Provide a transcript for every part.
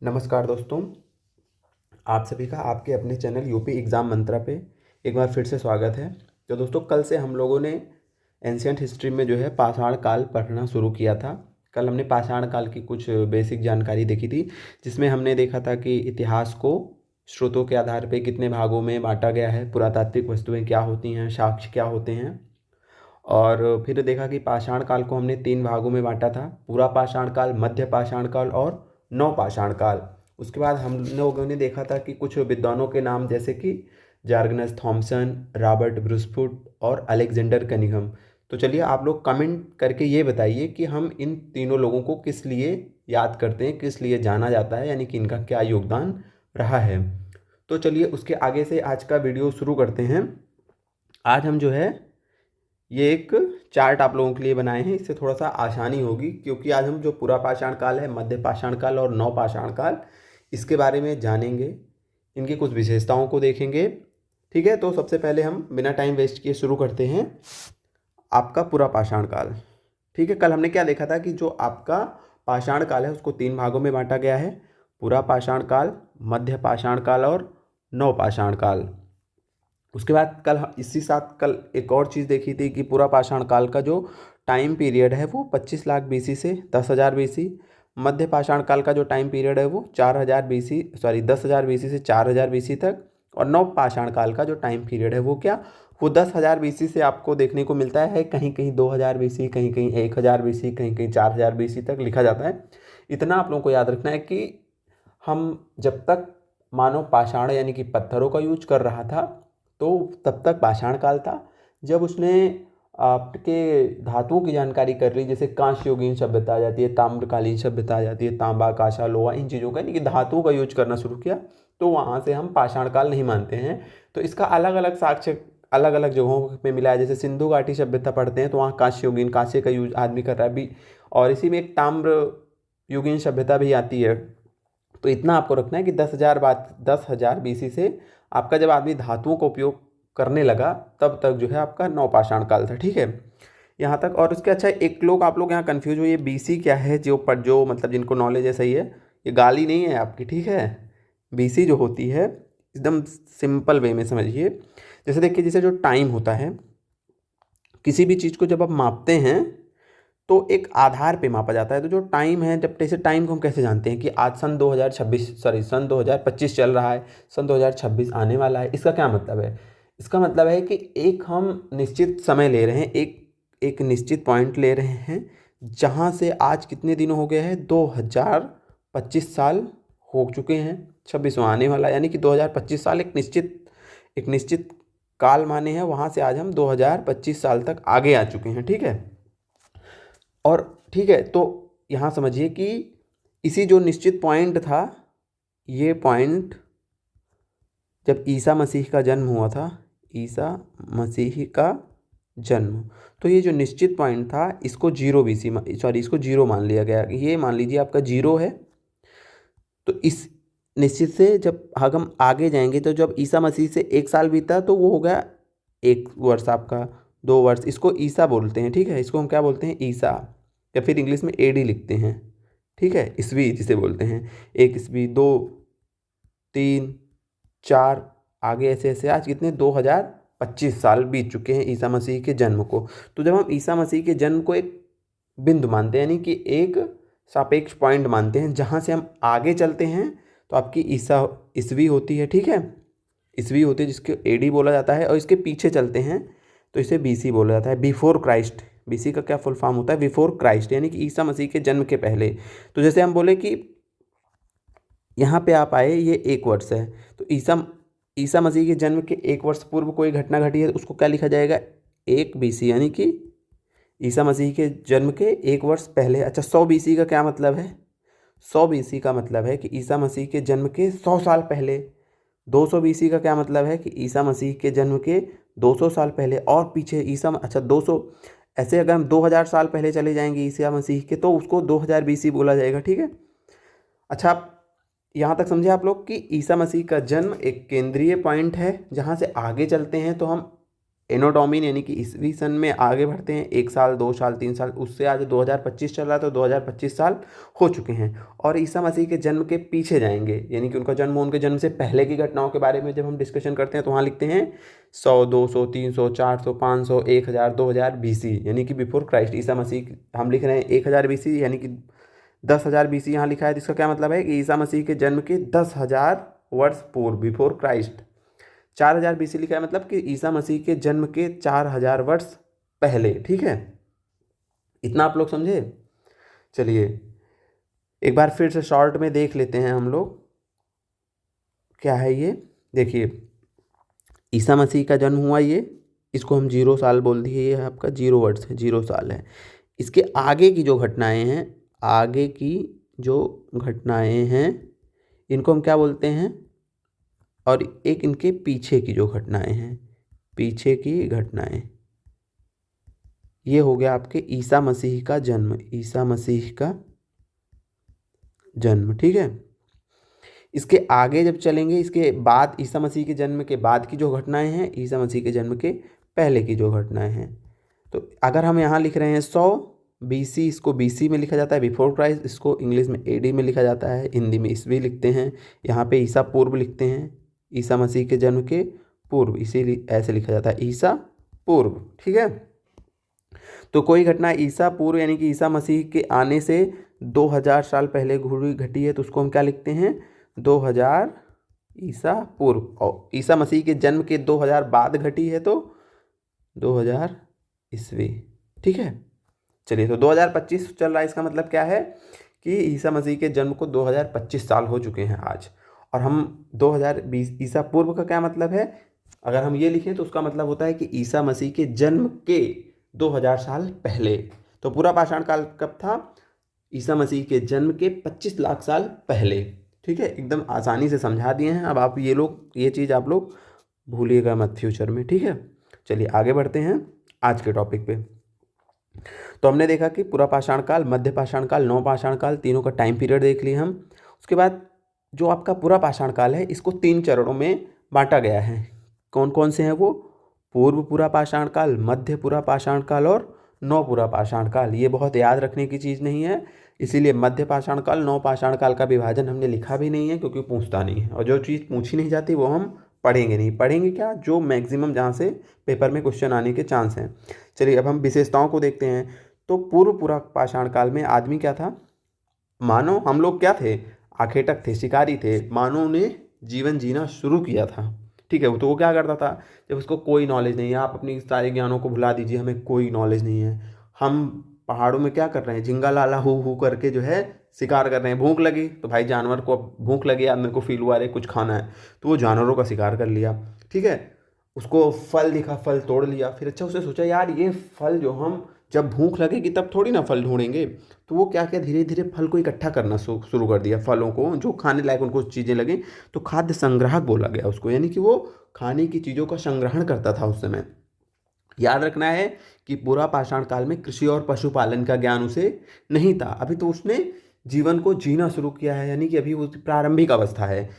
नमस्कार दोस्तों, आप सभी का आपके अपने चैनल यूपी एग्ज़ाम मंत्रा पे एक बार फिर से स्वागत है। तो दोस्तों, कल से हम लोगों ने एंशियंट हिस्ट्री में जो है पाषाण काल पढ़ना शुरू किया था। कल हमने पाषाण काल की कुछ बेसिक जानकारी देखी थी, जिसमें हमने देखा था कि इतिहास को स्रोतों के आधार पे कितने भागों में बांटा गया है, पुरातात्विक वस्तुएं क्या होती हैं, साक्ष्य क्या होते हैं। और फिर देखा कि पाषाण काल को हमने 3 भागों में बांटा था: पूरा पाषाण काल, मध्य पाषाण काल और नवपाषाण काल। उसके बाद हम लोगों ने देखा था कि कुछ विद्वानों के नाम, जैसे कि जार्गनस थॉमसन, रॉबर्ट ब्रूसफुट और अलेक्जेंडर कनिंघम। तो चलिए, आप लोग कमेंट करके ये बताइए कि हम इन तीनों लोगों को किस लिए याद करते हैं, किस लिए जाना जाता है, यानी कि इनका क्या योगदान रहा है। तो चलिए, उसके आगे से आज का वीडियो शुरू करते हैं। आज हम जो है ये एक चार्ट आप लोगों के लिए बनाए हैं, इससे थोड़ा सा आसानी होगी, क्योंकि आज हम जो पूरा पाषाण काल है, मध्य पाषाण काल और नव पाषाण काल, इसके बारे में जानेंगे, इनकी कुछ विशेषताओं को देखेंगे। ठीक है, तो सबसे पहले हम बिना टाइम वेस्ट किए शुरू करते हैं आपका पूरा पाषाण काल। ठीक है, कल हमने क्या देखा था कि जो आपका पाषाण काल है उसको 3 भागों में बांटा गया है: पूरा पाषाण काल, मध्य पाषाण काल और नव पाषाण काल। उसके बाद इसी साथ कल एक और चीज़ देखी थी कि पूरा पाषाण काल का जो टाइम पीरियड है वो 25 लाख बीसी से 10,000 बीसी। मध्य पाषाण काल का जो टाइम पीरियड है वो 4,000 बीसी, 10,000 बीसी से 4,000 बीसी तक। और नव पाषाण काल का जो टाइम पीरियड है वो क्या, वो 10,000 बीसी से आपको देखने को मिलता है, कहीं कहीं 2,000 बीसी, कहीं कहीं 1,000 बीसी, कहीं कहीं 4,000 बीसी तक लिखा जाता है। इतना आप लोगों को याद रखना है कि हम जब तक मानव पाषाण यानी कि पत्थरों का यूज कर रहा था तो तब तक पाषाण काल था। जब उसने आपके धातुओं की जानकारी कर ली, जैसे कांस्य युगीन सभ्यता आ जाती है, ताम्रकालीन सभ्यता आ जाती है, तांबा कांसा लोहा, इन चीज़ों का यानी कि धातुओं का यूज करना शुरू किया, तो वहाँ से हम पाषाण काल नहीं मानते हैं। तो इसका अलग अलग साक्ष्य अलग अलग जगहों पे मिला है। जैसे सिंधु घाटी सभ्यता पढ़ते हैं तो वहाँ कांस्य युगीन, कांस्य का यूज आदमी कर रहा है भी, और इसी में एक ताम्र युगीन सभ्यता भी आती है। तो इतना आपको रखना है कि 10,000 बीसी से आपका जब आदमी धातुओं का उपयोग करने लगा तब तक जो है आपका नवपाषाण काल था। ठीक है, यहाँ तक। और उसके अच्छा, एक लोग आप लोग यहाँ कंफ्यूज हुए, बीसी क्या है, जो मतलब जिनको नॉलेज है, सही है, ये गाली नहीं है आपकी। ठीक है, बीसी जो होती है एकदम सिंपल वे में समझिए। जैसे देखिए, जैसे जो टाइम होता है, किसी भी चीज़ को जब आप मापते हैं तो एक आधार पे मापा जाता है। तो जो टाइम है, जब जैसे टाइम को हम कैसे जानते हैं कि आज सन 2025 चल रहा है, सन 2026 आने वाला है, इसका क्या मतलब है? इसका मतलब है कि एक हम निश्चित समय ले रहे हैं, एक एक निश्चित पॉइंट ले रहे हैं, जहाँ से आज कितने दिन हो गए हैं, 2025 साल हो चुके हैं, 26वां आने वाला है, यानी कि 2025 साल एक निश्चित काल माने हैं, वहाँ से आज हम 2025 साल तक आगे आ चुके हैं। ठीक है, और ठीक है, तो यहाँ समझिए कि इसी जो निश्चित पॉइंट था, ये पॉइंट जब ईसा मसीह का जन्म हुआ था, ईसा मसीह का जन्म, तो ये जो निश्चित पॉइंट था इसको इसको जीरो मान लिया गया। ये मान लीजिए आपका जीरो है। तो इस निश्चित से जब हम आगे जाएंगे, तो जब ईसा मसीह से 1 साल बीता तो वो हो गया 1 वर्ष आपका, 2 वर्ष, इसको ईसा बोलते हैं। ठीक है, इसको हम क्या बोलते हैं, ईसा, या फिर इंग्लिश में एडी लिखते हैं। ठीक है, ईस्वी जिसे बोलते हैं, 1 ईस्वी, 2, 3, 4, आगे ऐसे ऐसे आज कितने 2025 साल बीत चुके हैं ईसा मसीह के जन्म को। तो जब हम ईसा मसीह के जन्म को एक बिंदु मानते हैं, यानी कि एक सापेक्ष पॉइंट मानते हैं, जहाँ से हम आगे चलते हैं, तो आपकी ईस्वी होती है। ठीक है, ईस्वी होती है जिसको एडी बोला जाता है, और इसके पीछे चलते हैं तो इसे बीसी बोला जाता है, बिफोर क्राइस्ट। बीसी का क्या फुल फॉर्म होता है, बिफोर क्राइस्ट, यानी कि ईसा मसीह के जन्म के पहले। तो जैसे हम बोले कि यहाँ पे आप आए, ये 1 वर्ष है, तो ईसा मसीह के जन्म के 1 वर्ष पूर्व कोई घटना घटी है, उसको क्या लिखा जाएगा, 1 BC, यानी कि ईसा मसीह के जन्म के 1 वर्ष पहले। अच्छा, 100 BC का क्या मतलब है, 100 BC का मतलब है कि ईसा मसीह के जन्म के 100 साल पहले। 200 BC का क्या मतलब है कि ईसा मसीह के जन्म के 200 साल पहले और पीछे अच्छा 200, ऐसे अगर हम 2000 साल पहले चले जाएंगे ईसा मसीह के, तो उसको 2000 BC बोला जाएगा। ठीक है, अच्छा, आप यहाँ तक समझे आप लोग कि ईसा मसीह का जन्म एक केंद्रीय पॉइंट है, जहाँ से आगे चलते हैं तो हम एनो डोमिन यानी कि ईसवी सन में आगे बढ़ते हैं, 1 साल 2 साल 3 साल, उससे आज 2025 चल रहा है तो 2025 साल हो चुके हैं। और ईसा मसीह के जन्म के पीछे जाएंगे, यानी कि उनका जन्म, उनके जन्म से पहले की घटनाओं के बारे में जब हम डिस्कशन करते हैं तो वहाँ लिखते हैं 100 200 300 400 500 1000 2000 BC, यानी कि बिफोर क्राइस्ट। ईसा मसीह हम लिख रहे हैं 1000 BC, यानी कि 10,000 BC यहाँ लिखा है, जिसका क्या मतलब है कि ईसा मसीह के जन्म के 10,000 वर्ष पूर्व, बिफोर क्राइस्ट। 4,000 BC लिखा है, मतलब कि ईसा मसीह के जन्म के 4,000 वर्ष पहले। ठीक है, इतना आप लोग समझे। चलिए एक बार फिर से शॉर्ट में देख लेते हैं हम लोग क्या है ये। देखिए ईसा मसीह का जन्म हुआ, ये इसको हम 0 साल बोल दिए, ये आपका 0 वर्ष है, 0 साल है। इसके आगे की जो घटनाएं हैं, आगे की जो घटनाएं हैं इनको हम क्या बोलते हैं, और एक इनके पीछे की जो घटनाएं हैं, पीछे की घटनाएं, ये हो गया आपके ईसा मसीह का जन्म, ईसा मसीह का जन्म। ठीक है, इसके आगे जब चलेंगे, इसके बाद ईसा मसीह के जन्म के बाद की जो घटनाएं हैं, ईसा मसीह के जन्म के पहले की जो घटनाएं हैं। तो अगर हम यहाँ लिख रहे हैं 100 BC, इसको BC में लिखा जाता है, बिफोर क्राइस्ट, इसको इंग्लिश में AD में लिखा जाता है, हिंदी में ईस्वी लिखते हैं, यहाँ पे ईसा पूर्व लिखते हैं, ईसा मसीह के जन्म के पूर्व, इसीलिए ऐसे लिखा जाता है ईसा पूर्व। ठीक है, तो कोई घटना ईसा पूर्व यानी कि ईसा मसीह के आने से 2000 साल पहले घटी है तो उसको हम क्या लिखते हैं, 2000 ईसा पूर्व। और ईसा मसीह के जन्म के 2000 बाद घटी है तो 2000 ईस्वी। ठीक है, चलिए तो 2025 चल रहा है, इसका मतलब क्या है कि ईसा मसीह के जन्म को 2025 साल हो चुके हैं आज। और हम 2020 ईसा पूर्व का क्या मतलब है, अगर हम ये लिखें तो उसका मतलब होता है कि ईसा मसीह के जन्म के 2000 साल पहले। तो पूरा पाषाण काल कब था, ईसा मसीह के जन्म के 25 लाख साल पहले। ठीक है, एकदम आसानी से समझा दिए हैं। अब आप ये चीज़ आप लोग भूलिएगा मत फ्यूचर में। ठीक है, चलिए आगे बढ़ते हैं आज के टॉपिक पे। तो हमने देखा कि पूरा पाषाण काल, मध्य पाषाण काल, नव पाषाण काल, तीनों का टाइम पीरियड देख लिए हम। उसके बाद जो आपका पूरा पाषाण काल है इसको 3 चरणों में बांटा गया है। कौन कौन से हैं वो, पूर्व पूरा पाषाण काल, मध्य पूरा पाषाण काल और नव पूरा पाषाण काल। ये बहुत याद रखने की चीज़ नहीं है, इसीलिए मध्य पाषाण काल, नव पाषाण काल का विभाजन हमने लिखा भी नहीं है, क्योंकि पूछता नहीं है, और जो चीज़ पूछी नहीं जाती वो हम पढ़ेंगे नहीं। पढ़ेंगे क्या, जो मैक्सिमम जहाँ से पेपर में क्वेश्चन आने के चांस हैं। चलिए अब हम विशेषताओं को देखते हैं। तो पूर्व पूरा पाषाण काल में आदमी क्या था, मानव, हम लोग क्या थे, आखेटक थे, शिकारी थे। मानव ने जीवन जीना शुरू किया था। ठीक है, तो वो क्या करता था, जब उसको कोई नॉलेज नहीं है, आप अपनी सारे ज्ञानों को भुला दीजिए, हमें कोई नॉलेज नहीं है, हम पहाड़ों में क्या कर रहे हैं, झिंगा लाला हु हु करके जो है शिकार कर रहे हैं। भूख लगी तो भाई जानवर को भूख लगी, अब मेरे को फील हुआ रे कुछ खाना है, तो वो जानवरों का शिकार कर लिया। ठीक है, उसको फल दिखा, फल तोड़ लिया। फिर अच्छा उसने सोचा यार ये फल जो हम, जब भूख लगेगी तब थोड़ी ना फल ढूंढेंगे, तो वो क्या किया, धीरे धीरे फल को इकट्ठा करना शुरू कर दिया, फलों को जो खाने लायक उनको चीज़ें लगी। तो खाद्य संग्राहक बोला गया उसको, यानी कि वो खाने की चीज़ों का संग्रहण करता था उस समय। याद रखना है कि पूरा पाषाण काल में कृषि और पशुपालन का ज्ञान उसे नहीं था, अभी तो उसने जीवन को जीना शुरू किया है, यानी कि अभी वो प्रारंभिक अवस्था है।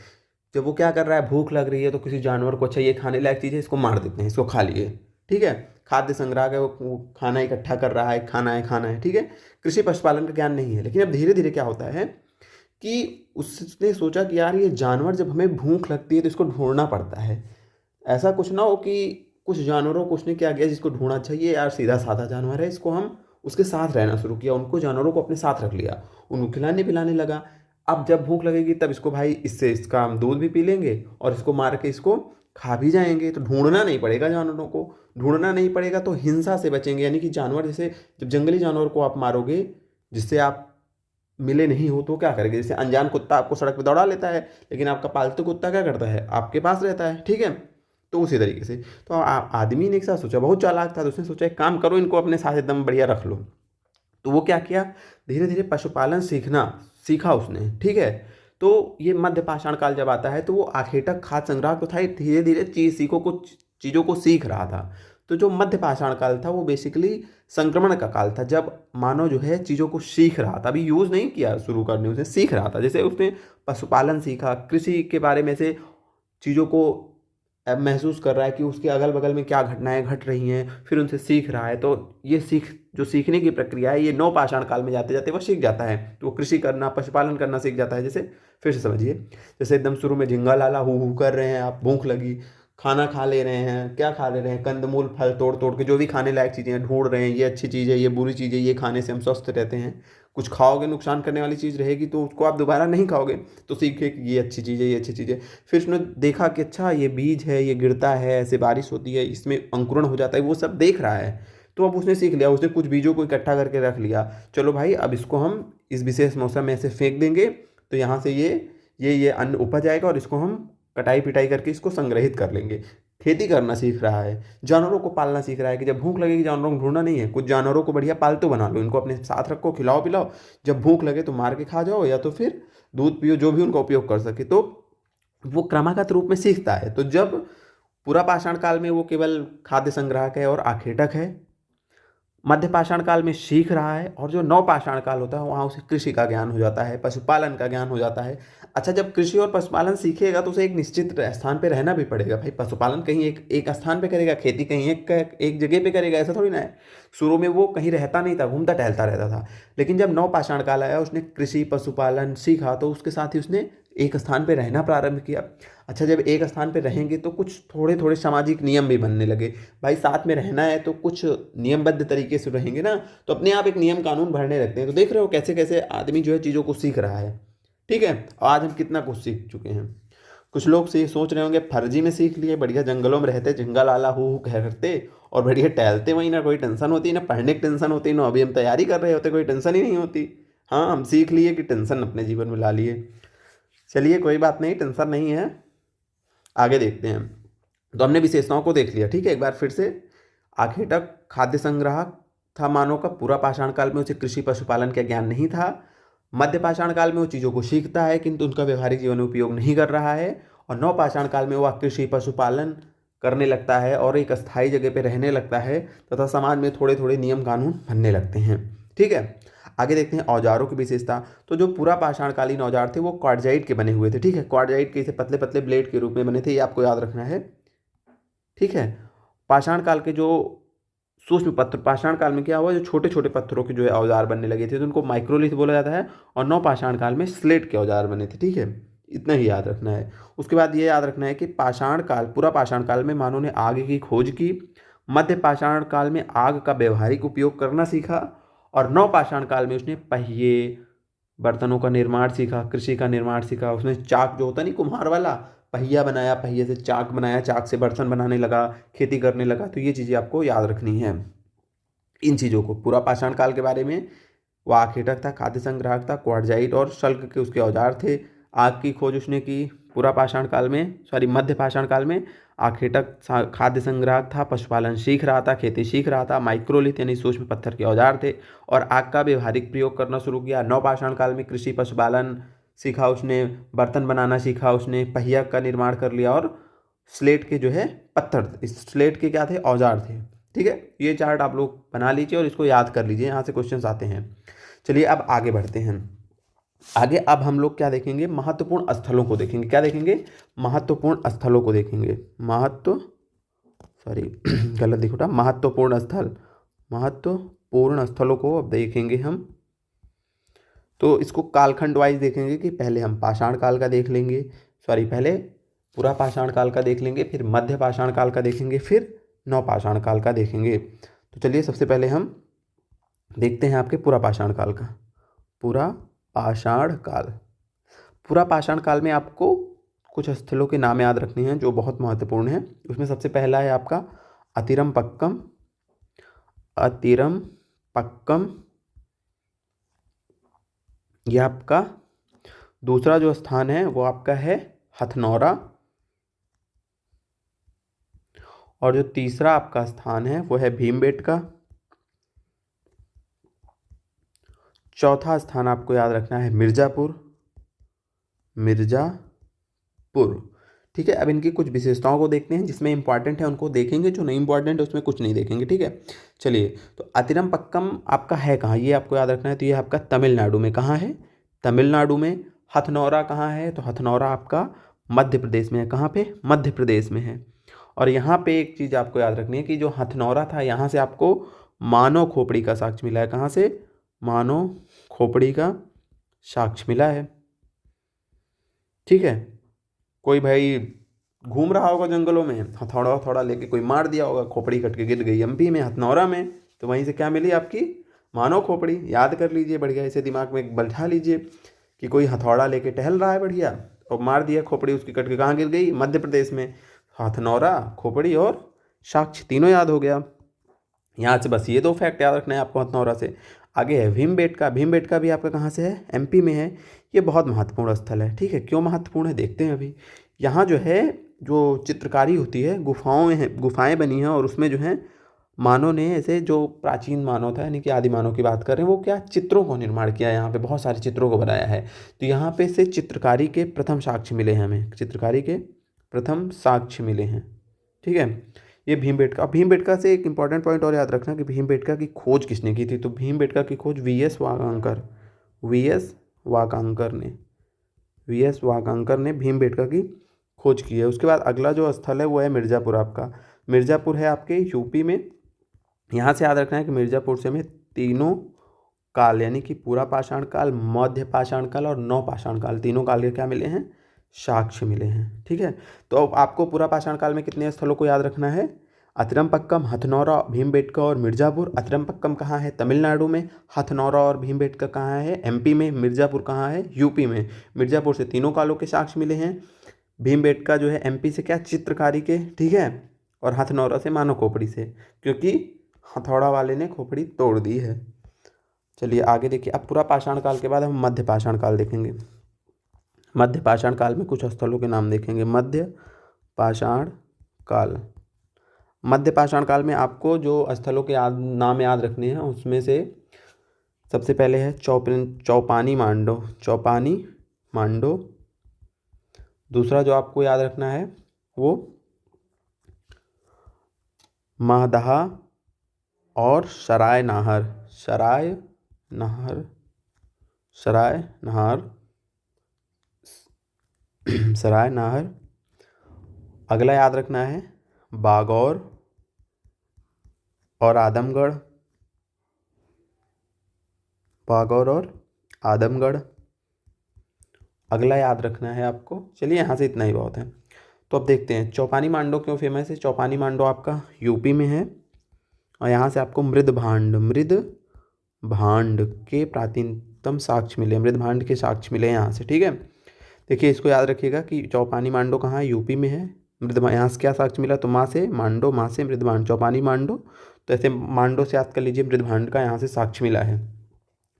जब वो क्या कर रहा है, भूख लग रही है तो किसी जानवर को, अच्छा ये खाने लायक चीज़ है, इसको मार देते हैं, इसको खा लिए। ठीक है, खाद्य संग्रह है, वो खाना इकट्ठा कर रहा है, खाना है खाना है। ठीक है, कृषि पशुपालन का ज्ञान नहीं है। लेकिन अब धीरे धीरे क्या होता है कि उसने सोचा कि यार ये जानवर, जब हमें भूख लगती है तो इसको ढूंढना पड़ता है। ऐसा कुछ ना हो कि कुछ जानवरों को उसने क्या किया, जिसको ढूंढना चाहिए, यार सीधा साधा जानवर है, इसको हम उसके साथ रहना शुरू किया, उनको जानवरों को अपने साथ रख लिया, उनको खिलाने पिलाने लगा। अब जब भूख लगेगी तब इसको भाई, इससे इसका हम दूध भी पी लेंगे और इसको मार के इसको खा भी जाएंगे, तो ढूंढना नहीं पड़ेगा जानवरों को। ढूंढना नहीं पड़ेगा तो हिंसा से बचेंगे, यानी कि जानवर, जैसे जब जंगली जानवर को आप मारोगे जिससे आप मिले नहीं हो, तो क्या करेंगे, जैसे अनजान कुत्ता आपको सड़क पर दौड़ा लेता है, लेकिन आपका पालतू कुत्ता क्या करता है, आपके पास रहता है। ठीक है, तो उसी तरीके से तो आदमी ने एक साथ सोचा, बहुत चालाक था, तो उसने सोचा एक काम करो, इनको अपने साथ एकदम बढ़िया रख लो। तो वो क्या किया, धीरे धीरे पशुपालन सीखा उसने। ठीक है, तो ये मध्य पाषाण काल जब आता है तो वो आखेटक खाद्य संग्रह तो था, धीरे धीरे कुछ चीज़ों को सीख रहा था। तो जो मध्य पाषाण काल था वो बेसिकली संक्रमण का काल था, जब मानव जो है चीज़ों को सीख रहा था, अभी यूज़ नहीं किया शुरू करने, उसे सीख रहा था। जैसे उसने पशुपालन सीखा, कृषि के बारे में से चीज़ों को अब महसूस कर रहा है कि उसके अगल बगल में क्या घटनाएं घट रही हैं, फिर उनसे सीख रहा है। तो ये जो सीखने की प्रक्रिया है, ये नवपाषाण काल में जाते जाते वो सीख जाता है। तो वो कृषि करना, पशुपालन करना सीख जाता है। जैसे फिर से समझिए, जैसे एकदम शुरू में झिंगा लाला हू हू कर रहे हैं, आप भूख लगी, खाना खा ले रहे हैं, क्या खा ले रहे हैं, कंदमूल फल तोड़ तोड़ के जो भी खाने लायक चीज़ें हैं ढूंढ रहे हैं, ये अच्छी चीज़ है, ये बुरी चीज़ है, ये खाने से हम स्वस्थ रहते हैं। कुछ खाओगे नुकसान करने वाली चीज़ रहेगी तो उसको आप दोबारा नहीं खाओगे, तो सीखे कि ये अच्छी चीज़ है, ये अच्छी चीज़ है। फिर उसने देखा कि अच्छा ये बीज है, ये गिरता है, ऐसे बारिश होती है, इसमें अंकुरण हो जाता है, वो सब देख रहा है। तो अब उसने सीख लिया, उसने कुछ बीजों को इकट्ठा करके रख लिया। चलो भाई, अब इसको हम इस विशेष मौसम में ऐसे फेंक देंगे तो यहाँ से ये अन्न उपज आएगा और इसको हम कटाई पिटाई करके इसको संग्रहित कर लेंगे। खेती करना सीख रहा है, जानवरों को पालना सीख रहा है कि जब भूख लगेगी जानवरों को ढूंढना नहीं है, कुछ जानवरों को बढ़िया पालतू बना लो, इनको अपने साथ रखो, खिलाओ पिलाओ, जब भूख लगे तो मार के खा जाओ या तो फिर दूध पियो, जो भी उनका उपयोग कर सके। तो वो क्रमागत रूप में सीखता है। तो जब पूरा पाषाण काल में वो केवल खाद्य संग्राहक है और आखेटक है, मध्य पाषाण काल में सीख रहा है, और जो नव पाषाण काल होता है वहाँ उसे कृषि का ज्ञान हो जाता है, पशुपालन का ज्ञान हो जाता है। अच्छा, जब कृषि और पशुपालन सीखेगा तो उसे एक निश्चित स्थान पे रहना भी पड़ेगा भाई। पशुपालन कहीं एक स्थान पे करेगा, खेती कहीं एक जगह पे करेगा, ऐसा थोड़ी ना है। शुरू में वो कहीं रहता नहीं था, घूमता टहलता रहता था। लेकिन जब नव पाषाण काल आया, उसने कृषि पशुपालन सीखा तो उसके साथ ही उसने एक स्थान पे रहना प्रारंभ किया। अच्छा, जब एक स्थान पे रहेंगे तो कुछ थोड़े थोड़े सामाजिक नियम भी बनने लगे। भाई साथ में रहना है तो कुछ नियमबद्ध तरीके से रहेंगे ना, तो अपने आप एक नियम कानून बढ़ने लगते हैं। तो देख रहे हो कैसे कैसे आदमी जो है चीज़ों को सीख रहा है। ठीक है, आज हम कितना कुछ सीख चुके हैं। कुछ लोग से सोच रहे होंगे फर्जी में सीख लिए, बढ़िया जंगलों में रहते, झिंगा लाला हू करते और बढ़िया टहलते, वहीं ना कोई टेंशन होती, ना पढ़ने की टेंशन होती, ना अभी हम तैयारी कर रहे होते, कोई टेंशन ही नहीं होती। हाँ, हम सीख लिए कि टेंशन अपने जीवन में ला लिए। चलिए कोई बात नहीं, टेंशन नहीं है, आगे देखते हैं। तो हमने विशेषताओं को देख लिया। ठीक है, एक बार फिर से, आखेटक खाद्य संग्राहक था मानव का। पूरा पाषाण काल में उसे कृषि पशुपालन का ज्ञान नहीं था। मध्य पाषाण काल में वो चीज़ों को सीखता है किंतु उनका व्यवहारिक जीवन में उपयोग नहीं कर रहा है। और नव पाषाण काल में वह कृषि पशुपालन करने लगता है और एक अस्थायी जगह पर रहने लगता है तथा समाज में थोड़े थोड़े नियम कानून बनने लगते हैं। ठीक है, आगे देखते हैं औजारों की विशेषता। तो जो पूरा पाषाणकालीन औजार थे वो क्वार्टजाइट के बने हुए थे। ठीक है, क्वार्टजाइट के इसे पतले पतले ब्लेड के रूप में बने थे, ये आपको याद रखना है। ठीक है, पाषाण काल के जो सूक्ष्म पत्थर, पाषाण काल में क्या हुआ, जो छोटे छोटे पत्थरों के जो है औजार बनने लगे थे तो उनको माइक्रोलिथ बोला जाता है। और नौ पाषाण काल में स्लेट के औजार बने थे। ठीक है, इतना ही याद रखना है। उसके बाद ये याद रखना है कि पाषाण काल, पूरा पाषाण काल में मानव ने आग की खोज की। मध्य पाषाण काल में आग का व्यवहारिक उपयोग करना सीखा। और नव पाषाण काल में उसने पहिए, बर्तनों का निर्माण सीखा, कृषि का निर्माण सीखा। उसने चाक जो होता नहीं कुम्हार वाला, पहिया बनाया, पहिए से चाक बनाया, चाक से बर्तन बनाने लगा, खेती करने लगा। तो ये चीज़ें आपको याद रखनी है। इन चीज़ों को, पूरा पाषाण काल के बारे में, वो आखेटक था, खाद्य संग्राहक था, क्वार्टजाइट और शल्क के उसके औजार थे। आग की खोज उसने की पूरा पाषाण काल में, सॉरी मध्य पाषाण काल में। आखेटक खाद्य संग्राहक था, पशुपालन सीख रहा था, खेती सीख रहा था, माइक्रोलिथ यानी सूक्ष्म पत्थर के औजार थे। और आग का व्यवहारिक प्रयोग करना शुरू किया। नवपाषाण काल में कृषि पशुपालन सीखा उसने, बर्तन बनाना सीखा उसने, पहिया का निर्माण कर लिया और स्लेट के जो है पत्थर, इस स्लेट के क्या थे, औजार थे। ठीक है, ये चार्ट आप लोग बना लीजिए और इसको याद कर लीजिए, यहाँ से क्वेश्चंस आते हैं। चलिए अब आगे बढ़ते हैं। आगे अब हम लोग क्या देखेंगे, महत्वपूर्ण स्थलों को देखेंगे। क्या देखेंगे, महत्वपूर्ण स्थलों को देखेंगे। सॉरी गलत लिखा था, महत्वपूर्ण स्थल, महत्वपूर्ण स्थलों को अब देखेंगे हम। तो इसको कालखंड वाइज देखेंगे कि पहले हम पाषाण काल का देख लेंगे, सॉरी पहले पूरा पाषाण काल का देख लेंगे, फिर मध्य पाषाण काल का देखेंगे, फिर नवपाषाण काल का देखेंगे। तो चलिए सबसे पहले हम देखते हैं आपके पूरा पाषाण काल का। पूरा पाषाण काल, पूरा पाषाण काल में आपको कुछ स्थलों के नाम याद रखने हैं जो बहुत महत्वपूर्ण हैं। उसमें सबसे पहला है आपका अतिरमपक्कम, अतिरमपक्कम, यह आपका दूसरा जो स्थान है वो आपका है हथनौरा। और जो तीसरा आपका स्थान है वो है भीमबेटका। चौथा स्थान आपको याद रखना है मिर्ज़ापुर, मिर्ज़ापुर। ठीक है, अब इनकी कुछ विशेषताओं को देखते हैं, जिसमें इंपॉर्टेंट है उनको देखेंगे, जो नहीं इंपॉर्टेंट है उसमें कुछ नहीं देखेंगे। ठीक है, चलिए। तो अतिरमपक्कम आपका है कहाँ, ये आपको याद रखना है। तो ये आपका तमिलनाडु में, कहाँ है, तमिलनाडु में। हथनौरा कहाँ है, तो हथनौरा आपका मध्य प्रदेश में है। कहाँ पे, मध्य प्रदेश में है। और यहाँ पे एक चीज़ आपको याद रखनी है कि जो हथनौरा था यहाँ से आपको मानव खोपड़ी का साक्ष्य मिला है। कहाँ से? मानव खोपड़ी का साक्ष्य मिला है। ठीक है, कोई भाई घूम रहा होगा जंगलों में, हथौड़ा हथौड़ा लेके कोई मार दिया होगा, खोपड़ी कट के गिर गई एमपी में हथनौरा में, तो वहीं से क्या मिली आपकी? मानव खोपड़ी। याद कर लीजिए बढ़िया, इसे दिमाग में बैठा लीजिए कि कोई हथौड़ा लेके टहल रहा है बढ़िया और मार दिया खोपड़ी उसकी कट के, कहाँ गिर गई? मध्य प्रदेश में। हथनौरा, खोपड़ी और साक्ष्य तीनों याद हो गया। यहाँ से बस ये दो फैक्ट याद रखना है आपको हथनौरा से। आगे है भीमबेटका। भीमबेटका भी आपका कहाँ से है? एमपी में है। ये बहुत महत्वपूर्ण स्थल है। ठीक है, क्यों महत्वपूर्ण है देखते हैं अभी। यहाँ जो है, जो चित्रकारी होती है, गुफाओं में है, गुफाएं बनी हैं और उसमें जो है मानव ने, ऐसे जो प्राचीन मानव था यानी कि आदि मानव की बात कर रहे हैं, वो क्या चित्रों को निर्माण किया, यहाँ पे बहुत सारे चित्रों को बनाया है। तो यहाँ पे से चित्रकारी के प्रथम साक्ष्य मिले हैं हमें, चित्रकारी के प्रथम साक्ष्य मिले हैं। ठीक है, ये भीमबेटका। भीमबेटका से एक इंपॉर्टेंट पॉइंट और याद रखना कि भीमबेटका की खोज किसने की थी? तो भीमबेटका की खोज वीएस वाकांकर, वीएस वाकांकर ने, वीएस वाकांकर ने भीमबेटका की खोज की है। उसके बाद अगला जो स्थल है वो है मिर्ज़ापुर आपका। मिर्ज़ापुर है आपके यूपी में। यहाँ से याद रखना है कि मिर्ज़ापुर से हमें तीनों काल यानी कि पूरा पाषाण काल, मध्य पाषाण काल और नव पाषाण काल, तीनों काल के क्या मिले हैं? साक्ष्य मिले हैं। ठीक है, तो अब आपको पूरा पाषाण काल में कितने स्थलों को याद रखना है? अतिरमपक्कम, हथनौरा, भीमबेटका और मिर्ज़ापुर। अतिरमपक्कम कहाँ है? तमिलनाडु में। हथनौरा और भीमबेटका कहाँ है? एमपी में। मिर्ज़ापुर कहाँ है? यूपी में। मिर्ज़ापुर से तीनों कालों के साक्ष्य मिले हैं। भीमबेटका जो है एमपी से क्या? चित्रकारी के। ठीक है, और हथनौरा से मानव खोपड़ी से, क्योंकि हथौड़ा वाले ने खोपड़ी तोड़ दी है। चलिए आगे देखिए। अब पूरा पाषाण काल के बाद हम मध्य पाषाण काल देखेंगे। मध्य पाषाण काल में कुछ स्थलों के नाम देखेंगे। मध्य पाषाण काल। मध्य पाषाण काल में आपको जो स्थलों के नाम याद रखने हैं उसमें से सबसे पहले है चौपानी मांडो, चौपानी मांडो। दूसरा जो आपको याद रखना है वो महदहा और सराय नाहर, सराय नाहर, सराय नाहर, सराय नाहर। अगला याद रखना है बागौर और आदमगढ़, बागौर और आदमगढ़। अगला याद रखना है आपको, चलिए यहाँ से इतना ही बहुत है। तो अब देखते हैं चौपानी मांडो क्यों फेमस है। चौपानी मांडो आपका यूपी में है और यहाँ से आपको मृद भांड के प्राचीनतम साक्ष्य मिले, मृद भांड के साक्ष्य मिले यहाँ से। ठीक है, देखिए इसको याद रखिएगा कि चौपानी मांडो कहाँ है? यूपी में है। मृद, यहाँ से क्या साक्ष्य मिला? तो माँ से मांडो, माँ से मृद भांड, चौपानी मांडो। तो ऐसे मांडो से याद कर लीजिए मृद भांड का यहाँ से साक्ष्य मिला है।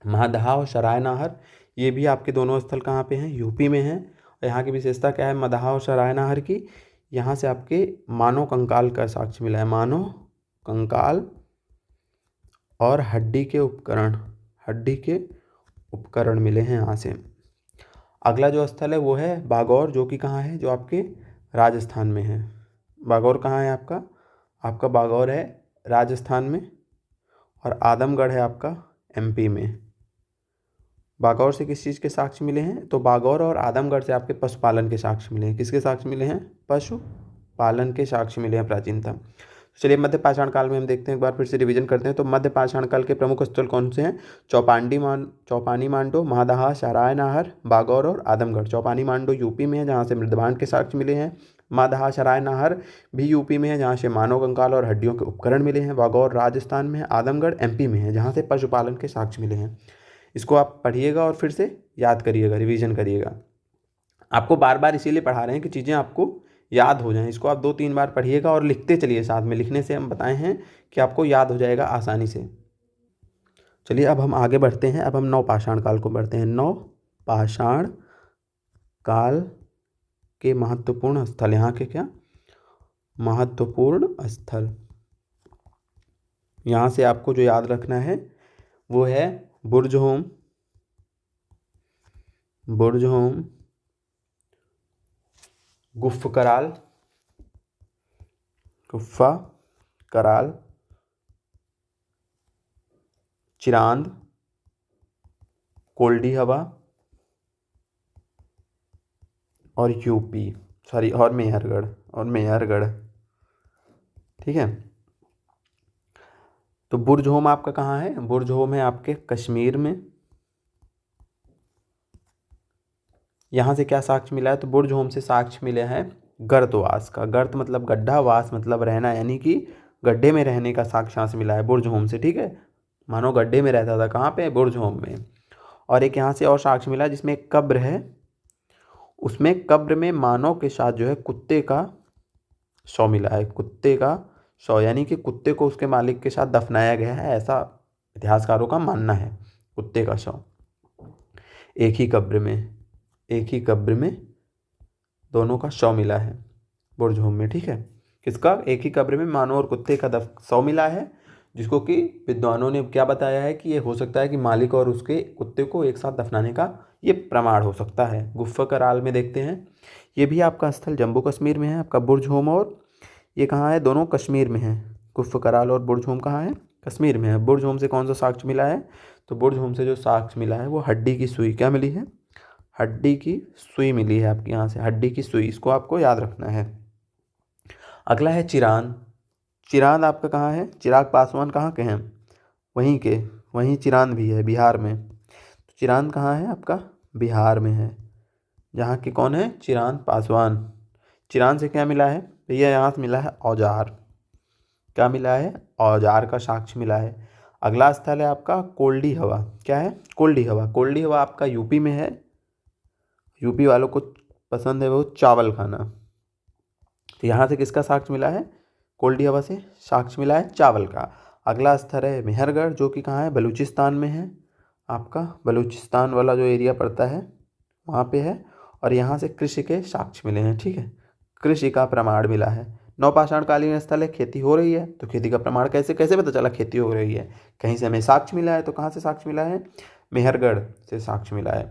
महदहा और सराय नाहर, ये भी आपके दोनों स्थल कहाँ पे हैं? यूपी में हैं। और यहाँ की विशेषता क्या है मदहा और सराय नाहर की? यहाँ से आपके मानव कंकाल का साक्ष्य मिला है, मानव कंकाल और हड्डी के उपकरण, हड्डी के उपकरण मिले हैं यहाँ से। अगला जो स्थल है वो है बागौर, जो कि कहाँ है? जो आपके राजस्थान में है। बागौर कहाँ है आपका? आपका बागौर है राजस्थान में और आदमगढ़ है आपका एमपी में। बागौर से किस चीज़ के साक्ष्य मिले हैं? तो बागौर और आदमगढ़ से आपके पशुपालन के साक्ष्य मिले हैं। किसके साक्ष्य मिले हैं? पशुपालन के साक्ष्य मिले हैं प्राचीनतम। चलिए मध्य पाषाण काल में हम देखते हैं, एक बार फिर से रिवीजन करते हैं। तो मध्य पाषाण काल के प्रमुख स्थल कौन से हैं? चौपानी मांडो, महदहा, सराय नाहर, बागौर और आदमगढ़। चौपानी मांडो यूपी में है जहाँ से मृदभांड के साक्ष्य मिले हैं। महदहा सराय नाहर भी यूपी में है जहाँ से मानव कंकाल और हड्डियों के उपकरण मिले हैं। बागौर राजस्थान में है। आदमगढ़ एमपी में है जहाँ से पशुपालन के साक्ष्य मिले हैं। इसको आप पढ़िएगा और फिर से याद करिएगा, रिवीजन करिएगा। आपको बार बार इसीलिए पढ़ा रहे हैं कि चीज़ें आपको याद हो जाएं। इसको आप 2-3 बार पढ़िएगा और लिखते चलिए साथ में। लिखने से हम बताए हैं कि आपको याद हो जाएगा आसानी से। चलिए अब हम आगे बढ़ते हैं। अब हम नव पाषाण काल को बढ़ते हैं। नव पाषाण काल के महत्वपूर्ण स्थल, यहाँ के क्या महत्वपूर्ण स्थल, यहाँ से आपको जो याद रखना है वो है बुर्जहोम, बुर्जहोम, गुफ्फ कराल, गुफ्फा कराल, चिरांद, कोल्डी हवा और यूपी, सॉरी और मेहरगढ़, और मेहरगढ़। ठीक है। तो बुर्ज होम आपका कहाँ है? बुर्ज होम है आपके कश्मीर में। यहाँ से क्या साक्ष्य मिला है? तो बुर्ज होम से साक्ष्य मिले हैं गर्तवास का। गर्त मतलब गड्ढा, वास मतलब रहना, यानी कि गड्ढे में रहने का साक्ष्यांश मिला है बुर्ज होम से। ठीक है, मानो गड्ढे में रहता था। कहाँ पे? बुर्ज होम में। और एक यहाँ से और साक्ष्य मिला जिसमें एक कब्र है, उसमें कब्र में मानव के साथ जो है कुत्ते का शव मिला है। कुत्ते का शव, यानी कि कुत्ते को उसके मालिक के साथ दफनाया गया है, ऐसा इतिहासकारों का मानना है। कुत्ते का शव एक ही कब्र में, एक ही कब्र में दोनों का शव मिला है बुर्ज होम में। ठीक है, किसका? एक ही कब्र में मानव और कुत्ते का शव मिला है, जिसको कि विद्वानों ने क्या बताया है कि ये हो सकता है कि मालिक और उसके कुत्ते को एक साथ दफनाने का ये प्रमाण हो सकता है। गुफा कराल में देखते हैं, ये भी आपका स्थल जम्मू कश्मीर में है आपका बुर्ज होम, और ये कहाँ है? दोनों कश्मीर में है। गुफा कराल और बुर्ज होम कहाँ है? कश्मीर में है। बुर्ज होम से कौन सा साक्ष्य मिला है? तो बुर्ज होम से जो साक्ष्य मिला है वो हड्डी की सुई। क्या मिली है? हड्डी की सुई मिली है आपके यहाँ से, हड्डी की सुई, इसको आपको याद रखना है। अगला है चिरांद। चिरांद आपका कहाँ है? चिराग पासवान कहाँ के हैं? वहीं के, वहीं चिरांद भी है, बिहार में। तो चिरांद कहाँ है आपका? बिहार में है, जहाँ के कौन है? चिरांद पासवान। चिरांद से क्या मिला है भैया? यहाँ से मिला है औजार। क्या मिला है? औजार का साक्ष्य मिला है। अगला स्थल है आपका कोल्डी हवा। क्या है? कोल्डी हवा। कोल्डी हवा आपका यूपी में है। यूपी वालों को पसंद है वो चावल खाना। तो यहाँ से किसका साक्ष्य मिला है? कोल्डी हवा से साक्ष्य मिला है चावल का। अगला स्थल है मेहरगढ़, जो कि कहाँ है? बलूचिस्तान में है। आपका बलूचिस्तान वाला जो एरिया पड़ता है वहाँ पे है। और यहाँ से कृषि के साक्ष्य मिले हैं। ठीक है, कृषि का प्रमाण मिला है। नवपाषाण कालीन स्थल है, खेती हो रही है, तो खेती का प्रमाण कैसे कैसे पता चला खेती हो रही है? कहीं से हमें साक्ष्य मिला है। तो कहाँ से साक्ष्य मिला है? मेहरगढ़ से साक्ष्य मिला है।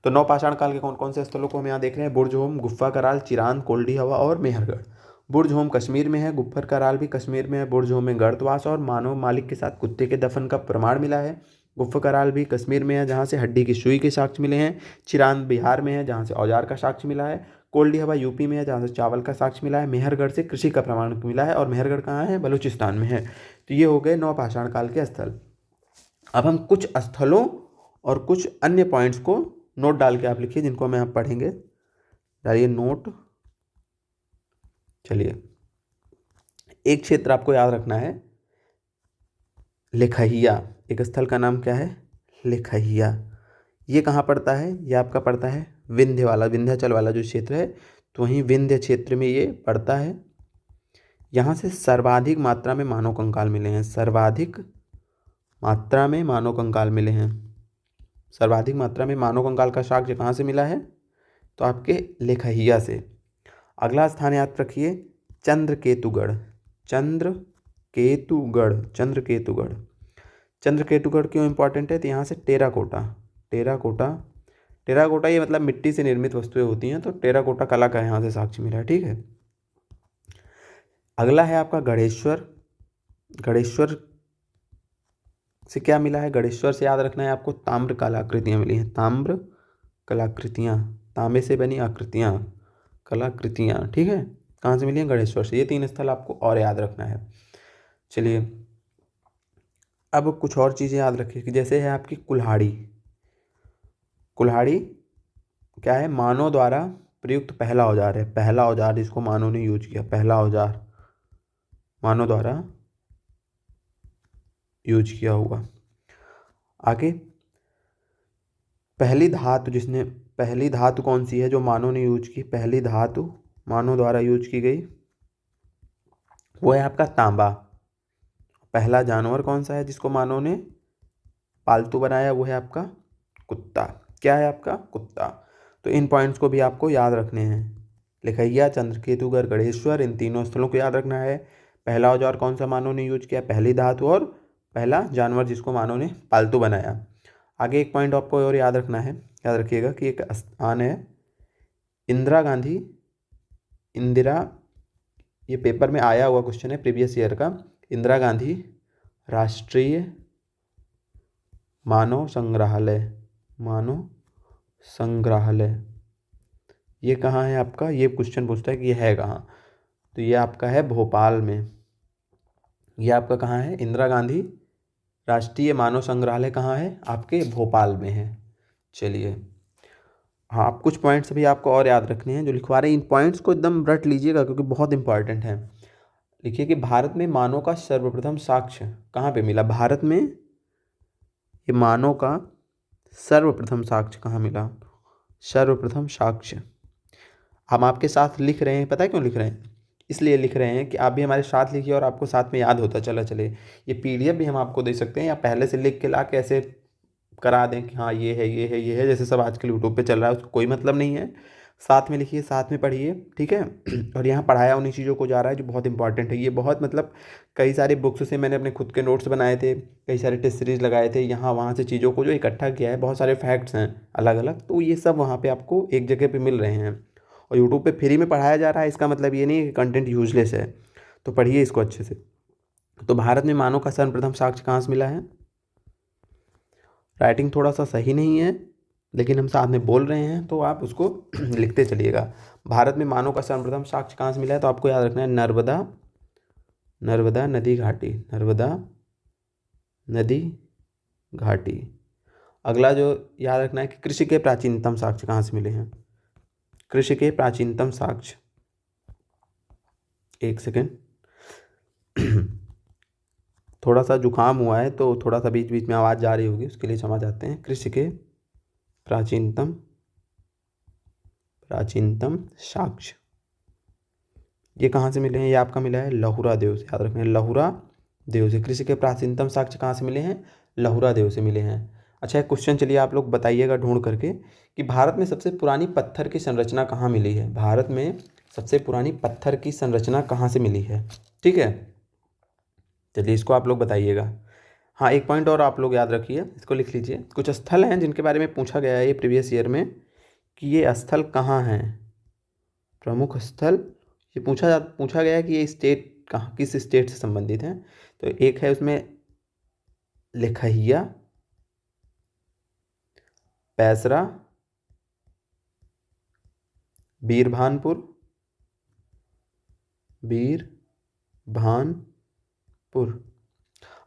तो नवपाषाण काल के कौन कौन से स्थलों को हम यहाँ देख रहे हैं? बुर्ज होम, गुफा कराल, चिरांद, कोल्डी हवा और मेहरगढ़। बुर्ज होम कश्मीर में है, गुफ्फर कराल भी कश्मीर में है। बुर्ज होम में गर्तवास और मानव मालिक के साथ कुत्ते के दफन का प्रमाण मिला है। गुफ्फर कराल भी कश्मीर में है, जहाँ से हड्डी की सुई के साक्ष्य मिले हैं। चिरांद बिहार में है, जहाँ से औजार का साक्ष्य मिला है। कोल्डी हवा यूपी में है, जहाँ से चावल का साक्ष्य मिला है। मेहरगढ़ से कृषि का प्रमाण मिला है। और मेहरगढ़ कहाँ है? बलूचिस्तान में है। तो ये हो गए नवपाषाण काल के स्थल। अब हम कुछ स्थलों और कुछ अन्य पॉइंट्स को नोट डाल के आप लिखिए, जिनको हमें आप पढ़ेंगे। डालिए नोट। चलिए, एक क्षेत्र आपको याद रखना है, लिखहिया। एक स्थल का नाम क्या है? लिखहिया। ये कहाँ पड़ता है? ये आपका पड़ता है विंध्य वाला, विंध्याचल वाला जो क्षेत्र है, तो वहीं विंध्य क्षेत्र में ये पड़ता है। यहाँ से सर्वाधिक मात्रा में मानव कंकाल मिले हैं। सर्वाधिक मात्रा में मानव कंकाल मिले हैं। सर्वाधिक मात्रा में मानव कंकाल का साक्ष्य कहाँ से मिला है? तो आपके लेखहिया से। अगला स्थान याद रखिए, चंद्रकेतुगढ़। चंद्रकेतुगढ़, चंद्रकेतुगढ़। चंद्रकेतुगढ़ क्यों इंपॉर्टेंट है? तो यहाँ से टेराकोटा, टेराकोटा, टेराकोटा ये मतलब मिट्टी से निर्मित वस्तुएं होती हैं, तो टेराकोटा कला का यहाँ से साक्ष्य मिला है। ठीक है, अगला है आपका गणेश्वर। गणेश्वर से क्या मिला है? गणेश्वर से याद रखना है आपको, ताम्र कलाकृतियाँ मिली हैं। ताम्र कलाकृतियाँ, तांबे से बनी आकृतियाँ, कलाकृतियाँ। ठीक है, कहाँ से मिली हैं? गणेश्वर से। ये 3 स्थल आपको और याद रखना है। चलिए, अब कुछ और चीज़ें याद रखिए कि जैसे है आपकी कुल्हाड़ी। कुल्हाड़ी क्या है? मानव द्वारा प्रयुक्त पहला औजार है। पहला औजार जिसको मानव ने यूज किया, पहला औजार मानव द्वारा यूज किया हुआ। आगे, पहली धातु जिसने, पहली धातु कौन सी है जो मानव ने यूज की? पहली धातु मानव द्वारा यूज की गई वो है आपका तांबा। पहला जानवर कौन सा है जिसको मानव ने पालतू बनाया? वो है आपका कुत्ता। क्या है आपका? कुत्ता। तो इन पॉइंट्स को भी आपको याद रखने हैं। लिखैया, चंद्रकेतुगढ़, गणेश्वर, इन तीनों स्थलों को याद रखना है। पहला औजार कौन सा मानव ने यूज किया? पहली धातु, और पहला जानवर जिसको मानव ने पालतू बनाया। आगे एक पॉइंट आपको और याद रखना है, याद रखिएगा कि एक स्थान है इंदिरा गांधी। इंदिरा, ये पेपर में आया हुआ क्वेश्चन है प्रीवियस ईयर का। इंदिरा गांधी राष्ट्रीय मानव संग्रहालय, मानव संग्रहालय, ये कहाँ है आपका? ये क्वेश्चन पूछता है कि ये है कहाँ। तो ये आपका है भोपाल में। ये आपका कहाँ है? इंदिरा गांधी राष्ट्रीय मानव संग्रहालय कहाँ है? आपके भोपाल में है। चलिए, हाँ, आप कुछ पॉइंट्स अभी आपको और याद रखने हैं जो लिखवा रहे हैं, इन पॉइंट्स को एकदम रट लीजिएगा क्योंकि बहुत इंपॉर्टेंट है। लिखिए कि भारत में मानव का सर्वप्रथम साक्ष्य कहाँ पे मिला? भारत में ये मानव का सर्वप्रथम साक्ष्य कहाँ मिला? सर्वप्रथम साक्ष्य हम आपके साथ लिख रहे हैं, पता है क्यों लिख रहे हैं? इसलिए लिख रहे हैं कि आप भी हमारे साथ लिखिए और आपको साथ में याद होता चला चले। ये पीडीएफ भी हम आपको दे सकते हैं या पहले से लिख के ला के ऐसे करा दें कि हाँ ये है, ये है, ये है, जैसे सब आजकल यूट्यूब पे चल रहा है, उसको कोई मतलब नहीं है। साथ में लिखिए, साथ में पढ़िए, ठीक है। और यहाँ पढ़ाया उन्हीं चीज़ों को जा रहा है जो बहुत इंपॉर्टेंट है। ये बहुत मतलब कई सारी बुक्स से मैंने अपने खुद के नोट्स बनाए थे, कई सारे टेस्ट सीरीज लगाए थे, यहाँ वहाँ से चीज़ों को जो इकट्ठा किया है, बहुत सारे फैक्ट्स हैं अलग अलग, तो ये सब वहाँ पे आपको एक जगह पे मिल रहे हैं। और यूट्यूब पे फ्री में पढ़ाया जा रहा है, इसका मतलब ये नहीं है कि कंटेंट यूजलेस है। तो पढ़िए इसको अच्छे से। तो भारत में मानव का सर्वप्रथम साक्ष्य कहाँ से मिला है? राइटिंग थोड़ा सा सही नहीं है लेकिन हम साथ में बोल रहे हैं तो आप उसको लिखते चलिएगा। भारत में मानव का सर्वप्रथम साक्ष्य कहाँ से मिला है? तो आपको याद रखना है नर्मदा नदी घाटी, नर्मदा नदी घाटी। अगला जो याद रखना है कि कृषि के प्राचीनतम साक्ष्य कहाँ से मिले हैं? कृषि के प्राचीनतम साक्ष्य, एक सेकेंड, थोड़ा सा जुकाम हुआ है तो थोड़ा सा बीच बीच में आवाज़ जा रही होगी, उसके लिए क्षमा चाहते हैं। कृषि के प्राचीनतम साक्ष्य ये कहाँ से मिले हैं? ये आपका मिला है लहुरा देव से, याद रखना है लहुरा देव से। कृषि के प्राचीनतम साक्ष्य कहाँ से मिले हैं? लहुरा देव से मिले हैं। अच्छा, एक क्वेश्चन चलिए आप लोग बताइएगा ढूंढ करके कि भारत में सबसे पुरानी पत्थर की संरचना कहाँ मिली है? भारत में सबसे पुरानी पत्थर की संरचना कहाँ से मिली है? ठीक है, चलिए इसको आप लोग बताइएगा। हाँ, एक पॉइंट और आप लोग याद रखिए, इसको लिख लीजिए। कुछ स्थल हैं जिनके बारे में पूछा गया है ये प्रीवियस ईयर में कि ये स्थल कहाँ हैं, प्रमुख स्थल। ये पूछा गया है कि ये स्टेट कहाँ, किस स्टेट से संबंधित हैं। तो एक है उसमें लिखहिया, पैसरा, बीरभानपुर,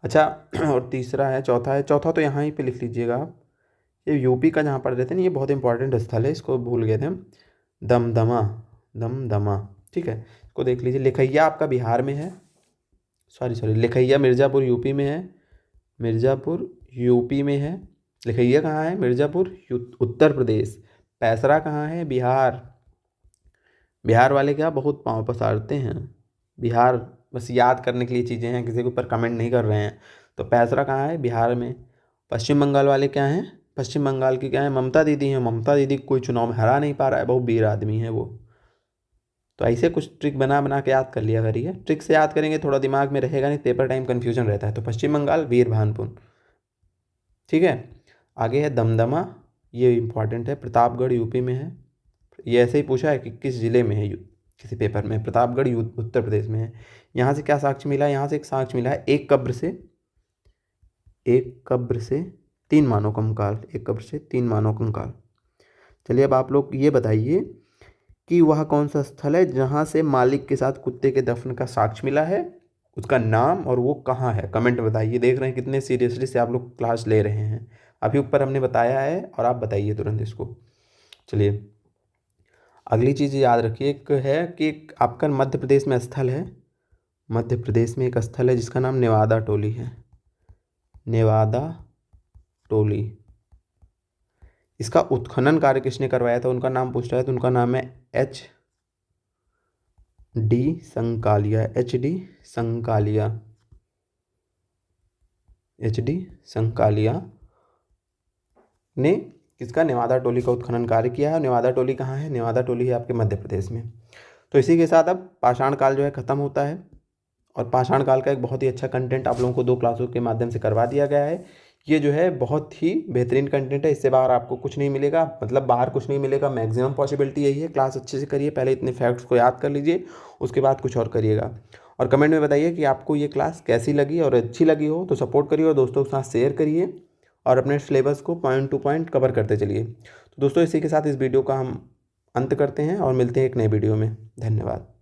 अच्छा, और तीसरा है, चौथा तो यहाँ ही पे लिख लीजिएगा आप। ये यूपी का जहाँ पढ़ रहे थे ना, ये बहुत इंपॉर्टेंट स्थल है, इसको भूल गए थे हम। दमदमा, ठीक है, इसको देख लीजिए। लिखैया आपका बिहार में है, सॉरी लिखैया मिर्ज़ापुर यूपी में है, लिखैया कहाँ है? मिर्ज़ापुर उत्तर प्रदेश। पैसरा कहाँ है? बिहार। बिहार वाले क्या बहुत पाँव पसारते हैं, बिहार बस याद करने के लिए चीज़ें हैं, किसी के ऊपर कमेंट नहीं कर रहे हैं। तो पैसरा कहाँ है? बिहार में। पश्चिम बंगाल वाले क्या हैं? पश्चिम बंगाल की क्या है? ममता दीदी हैं। ममता दीदी कोई चुनाव में हरा नहीं पा रहा है, बहुत वीर आदमी है वो। तो ऐसे कुछ ट्रिक बना बना के याद कर लिया करिए, ट्रिक से याद करेंगे थोड़ा दिमाग में रहेगा, नहीं पेपर टाइम कन्फ्यूजन रहता है। तो पश्चिम बंगाल, वीरभानपुर, ठीक है। आगे है दमदमा, ये इंपॉर्टेंट है, प्रतापगढ़ यूपी में है। ये ऐसे ही पूछा है कि किस ज़िले में है, किसी पेपर में। प्रतापगढ़ उत्तर प्रदेश में है। यहाँ से क्या साक्ष्य मिला है? यहाँ से एक साक्ष्य मिला है, एक कब्र से 3 मानव कंकाल, एक कब्र से 3 मानव कंकाल। चलिए अब आप लोग ये बताइए कि वह कौन सा स्थल है जहाँ से मालिक के साथ कुत्ते के दफन का साक्ष्य मिला है, उसका नाम और वो कहाँ है? कमेंट बताइए। देख रहे हैं कितने सीरियसली से आप लोग क्लास ले रहे हैं। अभी ऊपर हमने बताया है और आप बताइए तुरंत इसको। चलिए अगली चीज़ याद रखिए, एक है कि एक आपका मध्य प्रदेश में स्थल है, मध्य प्रदेश में एक स्थल है जिसका नाम नेवादा टोली है, नेवादा टोली। इसका उत्खनन कार्य किसने करवाया था? उनका नाम पूछ रहा है, तो उनका नाम है HD संकालिया ने किसका? नेवादा टोली का उत्खनन कार्य किया है। नेवादा टोली कहाँ है? नेवादा टोली है आपके मध्य प्रदेश में। तो इसी के साथ अब पाषाण काल जो है ख़त्म होता है और पाषाण काल का एक बहुत ही अच्छा कंटेंट आप लोगों को 2 क्लासों के माध्यम से करवा दिया गया है। ये जो है बहुत ही बेहतरीन कंटेंट है, इससे बाहर आपको कुछ नहीं मिलेगा, मतलब बाहर कुछ नहीं मिलेगा, मैक्सिमम पॉसिबिलिटी यही है। क्लास अच्छे से करिए, पहले इतने फैक्ट्स को याद कर लीजिए, उसके बाद कुछ और करिएगा। और कमेंट में बताइए कि आपको ये क्लास कैसी लगी, और अच्छी लगी हो तो सपोर्ट करिए और दोस्तों के साथ शेयर करिए और अपने सिलेबस को पॉइंट टू पॉइंट कवर करते चलिए। तो दोस्तों इसी के साथ इस वीडियो का हम अंत करते हैं और मिलते हैं एक नए वीडियो में। धन्यवाद।